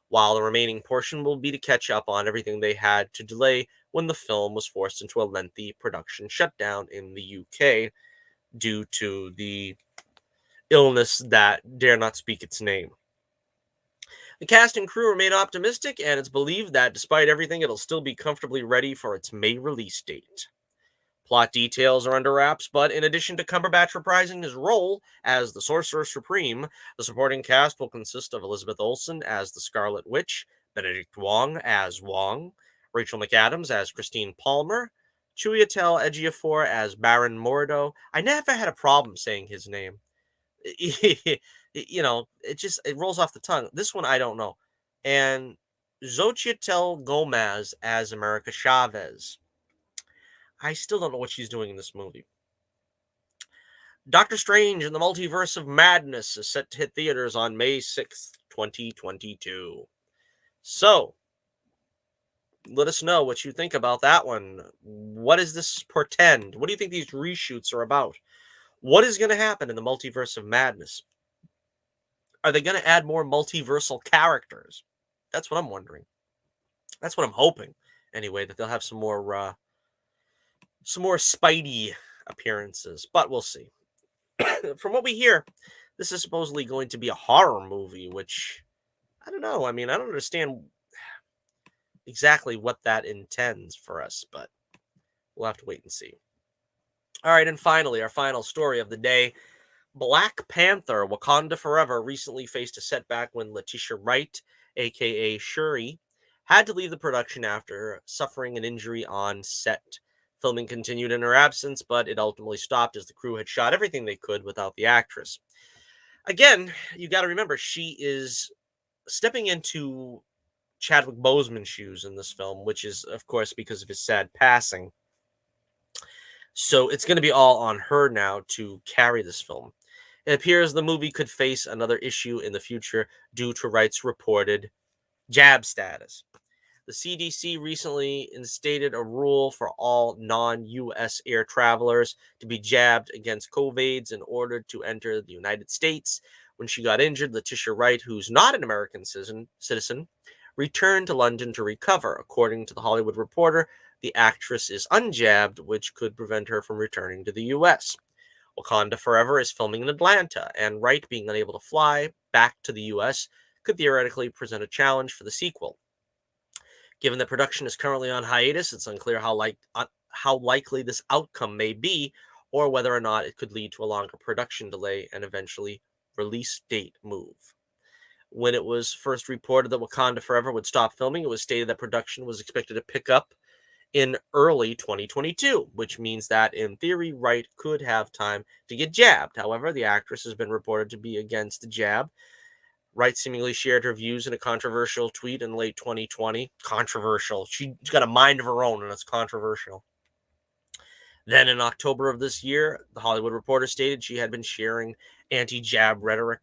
while the remaining portion will be to catch up on everything they had to delay when the film was forced into a lengthy production shutdown in the UK due to the illness that dare not speak its name. The cast and crew remain optimistic, and it's believed that despite everything, it'll still be comfortably ready for its May release date. Plot details are under wraps, but in addition to Cumberbatch reprising his role as the Sorcerer Supreme, the supporting cast will consist of Elizabeth Olsen as the Scarlet Witch, Benedict Wong as Wong, Rachel McAdams as Christine Palmer, Chiwetel Ejiofor as Baron Mordo. I never had a problem saying his name. It rolls off the tongue. This one I don't know. And Xochitl Gomez as America Chavez. I still don't know what she's doing in this movie. Doctor Strange and the Multiverse of Madness is set to hit theaters on May 6th, 2022. So, let us know what you think about that one. What does this portend? What do you think these reshoots are about? What is going to happen in the Multiverse of Madness? Are they going to add more multiversal characters? That's what I'm wondering. That's what I'm hoping. Anyway, that they'll have some more Spidey appearances, but we'll see. From what we hear, this is supposedly going to be a horror movie, which I don't know. I mean, I don't understand exactly what that intends for us, but we'll have to wait and see. All right, and finally, our final story of the day. Black Panther Wakanda Forever recently faced a setback when Letitia Wright, aka Shuri, had to leave the production after suffering an injury on set. Filming continued in her absence, but it ultimately stopped as the crew had shot everything they could without the actress. Again, you got to remember, she is stepping into Chadwick Boseman's shoes in this film, which is, of course, because of his sad passing. So it's going to be all on her now to carry this film. It appears the movie could face another issue in the future due to Wright's reported jab status. The CDC recently instated a rule for all non-US air travelers to be jabbed against COVIDs in order to enter the United States. When she got injured, Letitia Wright, who's not an American citizen, returned to London to recover. According to The Hollywood Reporter, the actress is unjabbed, which could prevent her from returning to the US. Wakanda Forever is filming in Atlanta, and Wright being unable to fly back to the US could theoretically present a challenge for the sequel. Given that production is currently on hiatus, it's unclear how likely this outcome may be, or whether or not it could lead to a longer production delay and eventually release date move. When it was first reported that Wakanda Forever would stop filming, it was stated that production was expected to pick up in early 2022, which means that, in theory, Wright could have time to get jabbed. However, the actress has been reported to be against the jab. Wright seemingly shared her views in a controversial tweet in late 2020. Controversial. She's got a mind of her own, and it's controversial. Then in October of this year, The Hollywood Reporter stated she had been sharing anti-jab rhetoric.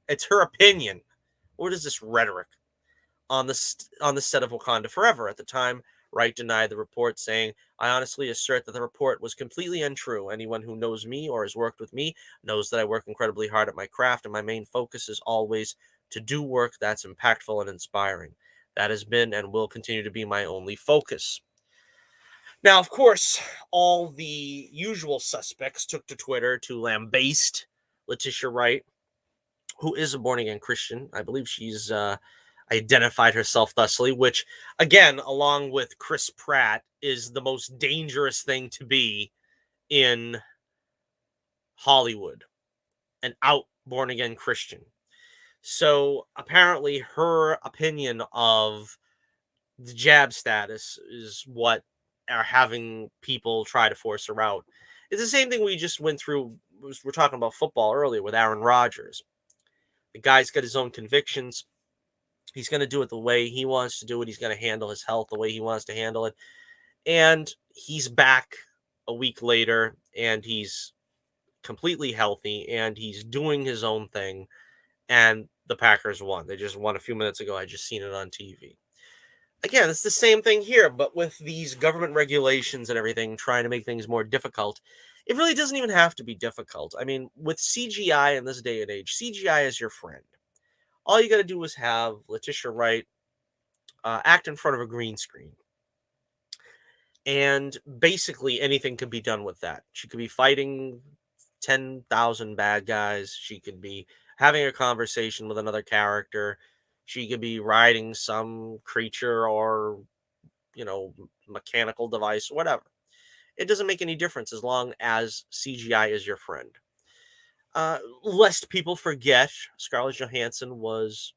It's her opinion. What is this rhetoric? On the set of Wakanda Forever. At the time, Wright denied the report, saying, "I honestly assert that the report was completely untrue. Anyone who knows me or has worked with me knows that I work incredibly hard at my craft, and my main focus is always to do work that's impactful and inspiring. That has been and will continue to be my only focus." Now, of course, all the usual suspects took to Twitter to lambaste Letitia Wright, who is a born-again Christian. I believe she's identified herself thusly, which, again, along with Chris Pratt, is the most dangerous thing to be in Hollywood, an out born-again Christian. So apparently her opinion of the jab status is what are having people try to force her out. It's the same thing we just went through. We're talking about football earlier with Aaron Rodgers. The guy's got his own convictions. He's going to do it the way he wants to do it. He's going to handle his health the way he wants to handle it. And he's back a week later, and he's completely healthy, and he's doing his own thing. And the Packers won. They just won a few minutes ago. I just seen it on TV. Again, it's the same thing here, but with these government regulations and everything trying to make things more difficult. It really doesn't even have to be difficult. I mean, with CGI in this day and age, CGI is your friend. All you got to do is have Letitia Wright act in front of a green screen. And basically anything can be done with that. She could be fighting 10,000 bad guys. She could be having a conversation with another character. She could be riding some creature or, mechanical device, whatever. it doesn't make any difference as long as CGI is your friend. Lest people forget, Scarlett Johansson was,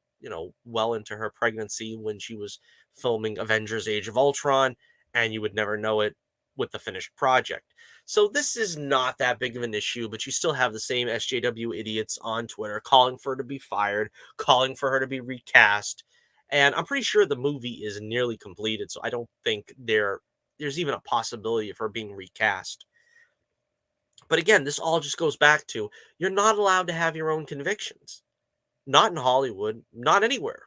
well into her pregnancy when she was filming Avengers Age of Ultron, and you would never know it with the finished project. So this is not that big of an issue, but you still have the same SJW idiots on Twitter calling for her to be fired, calling for her to be recast. And I'm pretty sure the movie is nearly completed, so I don't think there's even a possibility of her being recast. But again, this all just goes back to you're not allowed to have your own convictions. Not in Hollywood, not anywhere.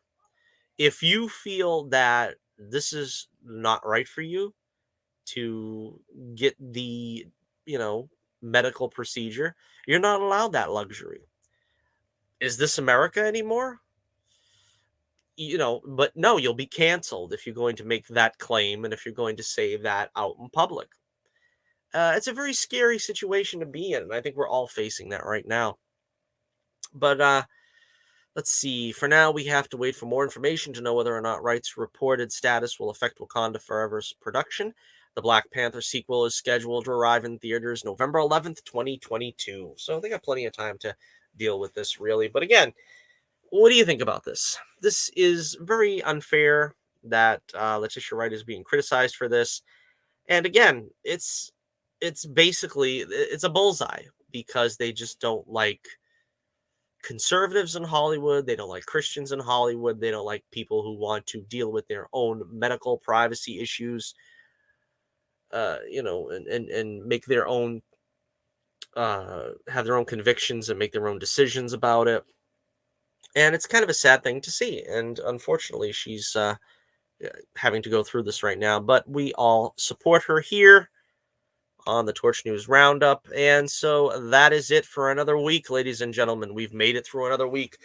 If you feel that this is not right for you to get the, you know, medical procedure, you're not allowed that luxury. Is this America anymore? But no, you'll be canceled if you're going to make that claim and if you're going to say that out in public. It's a very scary situation to be in, and I think we're all facing that right now. But let's see. For now, we have to wait for more information to know whether or not Wright's reported status will affect Wakanda Forever's production. The Black Panther sequel is scheduled to arrive in theaters November 11th, 2022. So they got plenty of time to deal with this, really. But again, what do you think about this? This is very unfair that Letitia Wright is being criticized for this. And again, it's basically it's a bullseye because they just don't like conservatives in Hollywood. They don't like Christians in Hollywood. They don't like people who want to deal with their own medical privacy issues, and make their own, have their own convictions and make their own decisions about it. And it's kind of a sad thing to see. And unfortunately, she's having to go through this right now. But we all support her here on the Torch News Roundup. And so that is it for another week, ladies and gentlemen. We've made it through another week.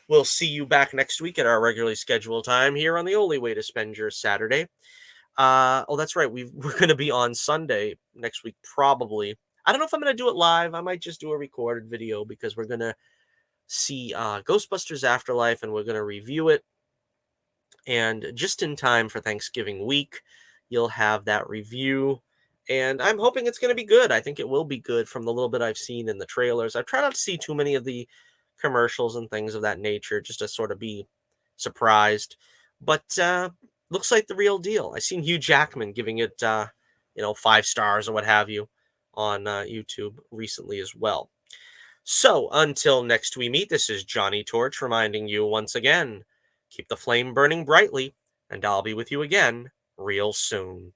We'll see you back next week at our regularly scheduled time here on the only way to spend your Saturday. Oh, that's right. We're going to be on Sunday next week, probably. I don't know if I'm going to do it live. I might just do a recorded video because we're going to see Ghostbusters Afterlife and we're going to review it. And just in time for Thanksgiving week, you'll have that review. And I'm hoping it's going to be good. I think it will be good from the little bit I've seen in the trailers. I've tried not to see too many of the commercials and things of that nature just to sort of be surprised. But looks like the real deal. I seen Hugh Jackman giving it, 5 stars or what have you on YouTube recently as well. So until next we meet, this is Johnny Torch reminding you once again, keep the flame burning brightly, and I'll be with you again real soon.